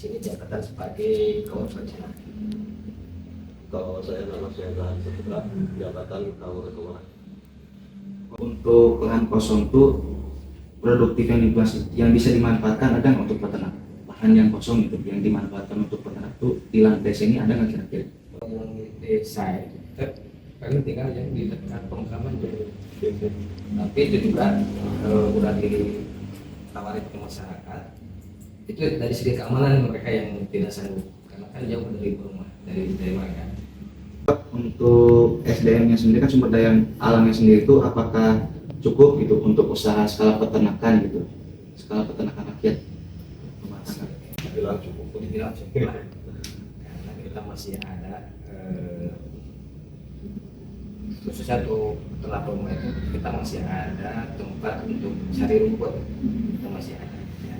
sini jabatan sebagai Kawal Pencana. Kalau saya nama saya Rahan Saputra, jabatan Kawal Ketua. Untuk lahan kosong itu produktif yang bisa dimanfaatkan ada nggak untuk peternak? Lahan yang kosong itu yang dimanfaatkan untuk peternak itu di lahan desa ini ada nggak kira-kira? Yang di desa itu kami tinggal yang di dekat pemakaman dulu. Tapi itu juga udah ditawarin ke masyarakat. Itu dari segi keamanan mereka yang tidak sanggup karena kan jauh dari rumah dari mereka. Untuk SDM-nya sendiri kan sumber daya alamnya sendiri itu apakah cukup gitu untuk usaha skala peternakan gitu, skala peternakan rakyat? Bilang cukup. Dibilang cukup lah. Karena kita masih ada khususnya untuk peternak rumah itu kita masih ada tempat untuk cari rumput, kita masih ada. Ya.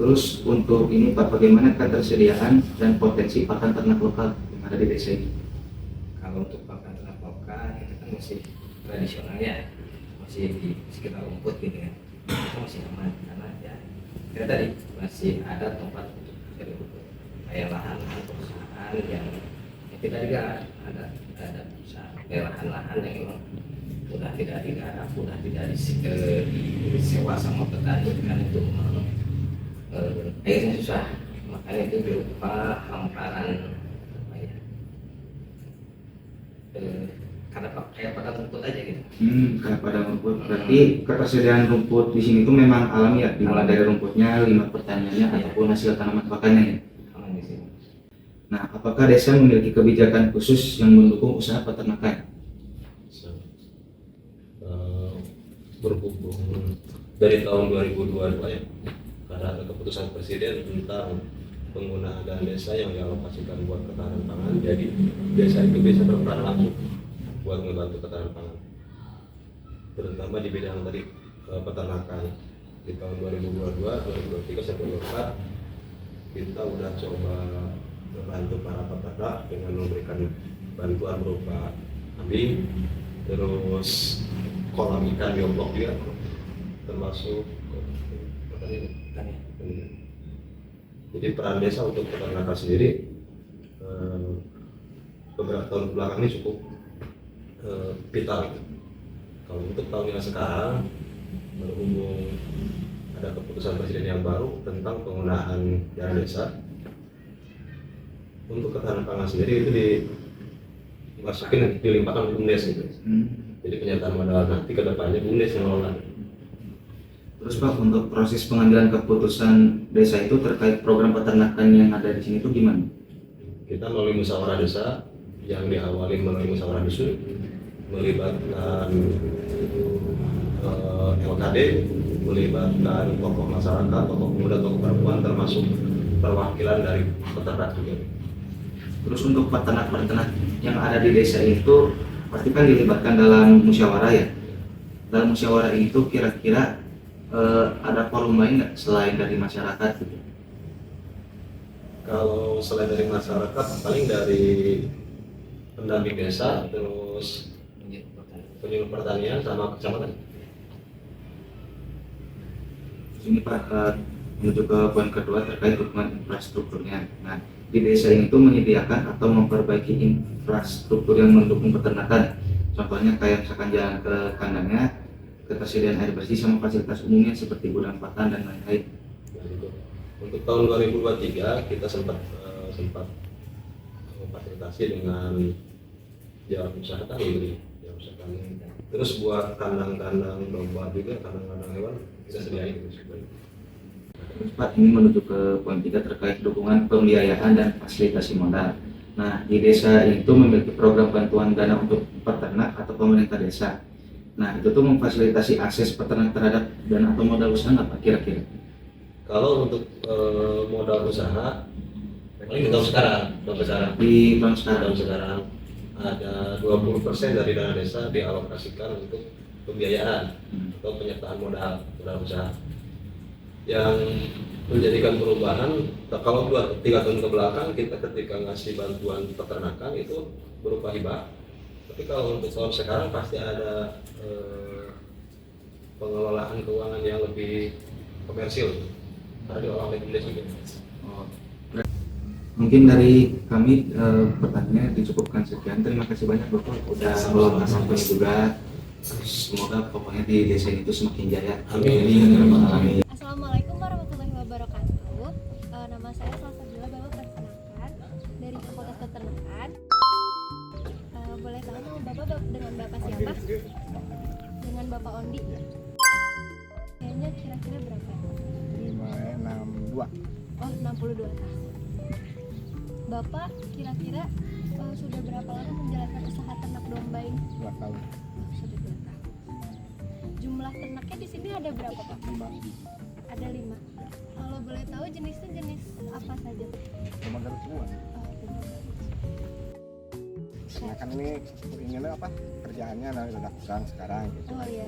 Terus untuk ini Pak, bagaimana ketersediaan dan potensi pakan ternak lokal yang ada di desa ini? Kalau untuk pakan ternak lokal kita kan masih tradisional ya, masih di sekitar rumput gitu kan, itu masih aman karena ya kita tadi masih ada tempat untuk cari rumput, kayak lahan-lahan perusahaan yang kita juga ada usaha lahan-lahan yang memang sudah tidak digarap, sudah tidak disewa sama petani kan itu airnya susah, makanya itu berupa hamparan apa ya, karena kayak padang rumput aja gitu. Kayak padang rumput. Berarti ketersediaan rumput di sini itu memang alami ya, dimulai dari rumputnya, limat pertaniannya, ataupun hasil tanaman pakannya ya. Aman di sini. Nah, apakah desa memiliki kebijakan khusus yang mendukung usaha peternakan? Berhubung dari tahun 2022 ya, karena ada keputusan presiden tentang penggunaan dana desa yang dialokasikan buat ketahanan pangan, jadi desa itu bisa berperan langsung buat membantu ketahanan pangan, terutama di bidang tadi peternakan. Di tahun 2022, 2023 sampai 2024 kita udah coba membantu para peternak dengan memberikan bantuan berupa kambing, terus kolam ikan bioblok juga, termasuk jadi peran desa untuk peternakan sendiri beberapa tahun belakang ini cukup vital. Kalau untuk tahun yang sekarang, berhubung ada keputusan presiden yang baru tentang penggunaan dana desa untuk ketahanan pangan sendiri, itu dimasukin, dilimpahkan ke BUMDes gitu. Jadi penyertaan modal nanti ke depannya BUMDes yang ngelola. Terus Pak, untuk proses pengambilan keputusan desa itu terkait program peternakan yang ada di sini itu gimana? Kita melalui musyawarah desa yang diawali melalui musyawarah dusun, melibatkan LKD, melibatkan tokoh masyarakat, tokoh pemuda, tokoh perempuan, termasuk perwakilan dari peternak juga. Terus untuk peternak-peternak yang ada di desa itu pasti kan dilibatkan dalam musyawarah ya. Dalam musyawarah itu kira-kira ada forum lain nggak selain dari masyarakat gitu? Kalau selain dari masyarakat, paling dari pendamping desa, terus penyuluh pertanian sama kecamatan. Ini Pak, menuju ke poin kedua terkait dukungan infrastrukturnya. Nah, di desa ini tuh menyediakan atau memperbaiki infrastruktur yang mendukung peternakan. Contohnya kayak misalkan jalan ke kandangnya, ketersediaan air bersih sama fasilitas umumnya seperti gudang pakan dan lain-lain. Untuk tahun 2023 kita sempat memfasilitasi dengan jalan usaha tani, terus buat kandang-kandang domba juga, kandang-kandang hewan kita sediain. Terus Pak, ini menuju ke poin 3 terkait dukungan pembiayaan dan fasilitasi modal. Nah, di desa itu memiliki program bantuan dana untuk peternak atau pemerintah desa. Nah, itu tuh memfasilitasi akses peternak terhadap dana atau modal usaha nggak Pak kira-kira? Kalau untuk modal usaha, paling di tahun sekarang, Di tahun sekarang, ada 20% dari dana desa dialokasikan untuk pembiayaan atau penyertaan modal usaha. Yang menjadikan perubahan, kalau 2-3 tahun ke belakang kita ketika ngasih bantuan peternakan itu berupa hibah, tapi kalau untuk tahun sekarang pasti ada pengelolaan keuangan yang lebih komersil. karena dia orang Bangladesh juga. Oh. Mungkin dari kami pertanyaannya dicukupkan sekian. Terima kasih banyak Bapak udah meluangkan waktunya juga. Semoga pokoknya di desa ini itu semakin jaya. Amin. Assalamualaikum warahmatullahi wabarakatuh. Nama saya Salsabila, Bapak perkenalkan dari Fakultas Peternakan. Boleh tahu nama Bapak dengan Bapak siapa? Dengan Bapak Ondi. Kayaknya kira-kira berapa? 562. Oh, 62 tahun. Bapak kira-kira sudah berapa lama menjalankan usaha ternak domba ini? 2 tahun. Sudah 2 tahun. Jumlah ternaknya di sini ada berapa, Pak? 5. Ada 5. Kalau boleh tahu jenisnya jenis apa saja? Cuma garut semua. Oh, Nah kan ini inginnya apa? Kerjaannya udah kurang sekarang gitu. oh iya.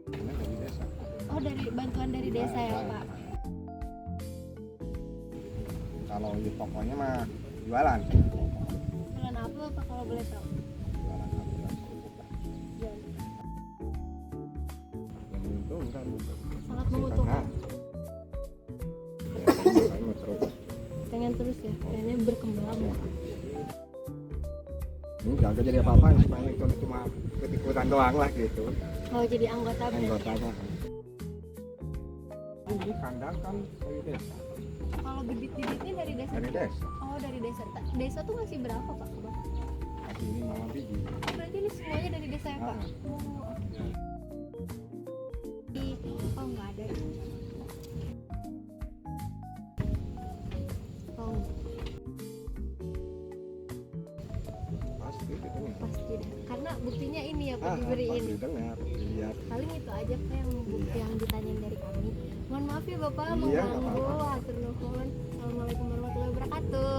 Ini dari desa. Oh, dari bantuan dari desa ya, Pak? Kalau di tokonya mah jualan. Jualan apa, Pak, kalau boleh tahu? Jualan jualan kerupuk lah. Jualan. Yang menguntungkan. Sangat menguntungkan. Ya, makanya mau terus. Pengen terus ya, pengennya berkembang. Ini jaga jadi apa-apa, supaya itu cuma ikut-ikutan doang lah gitu. Oh, jadi anggota berarti. Anggotanya. Ini kandang kan dari desa. Kalau bibit-bibitnya dari desa? Dari juga? desa. Oh, dari desa. Desa tuh ngasih berapa, Pak, ke Bapak? Kasih ini mama biji. Oh, berarti ini semuanya dari desa ya, Pak? Ah. Oh, oke. Oh, nggak ada. Oh, Pasti gitu nih. pasti deh. Karena buktinya ini ya, Pak, Pasti diberiin. dengar, lihat. Paling itu aja, Pak, yang bukti yang ditanyain dari kami. Mohon maaf ya, Bapak, Iya, nggak mengganggu. apa-apa. Hatur nuhun. Assalamualaikum warahmatullahi wabarakatuh.